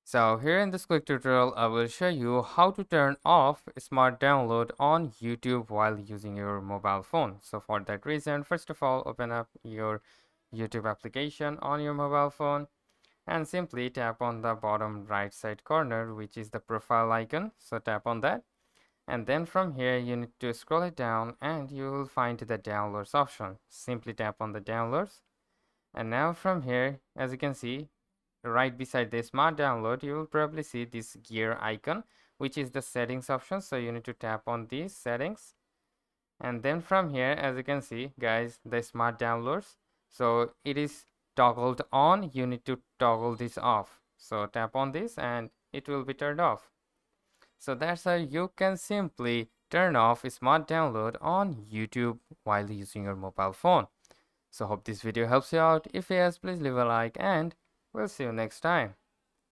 So here in this quick tutorial, I will show you how to turn off smart download on YouTube while using your mobile phone. So for that reason, first of all, open up your YouTube application on your mobile phone and simply tap on the bottom right side corner, which is the profile icon. So tap on that. And then from here, you need to scroll it down and you will find the downloads option. Simply tap on the downloads. And now from here, as you can see, right beside the smart download, you will probably see this gear icon, which is the settings option. So you need to tap on these settings. And then from here, as you can see, guys, the smart downloads. So it is toggled on. You need to toggle this off. So tap on this and it will be turned off. So that's how you can simply turn off smart download on YouTube while using your mobile phone. So hope this video helps you out. If yes, please leave a like and we'll see you next time.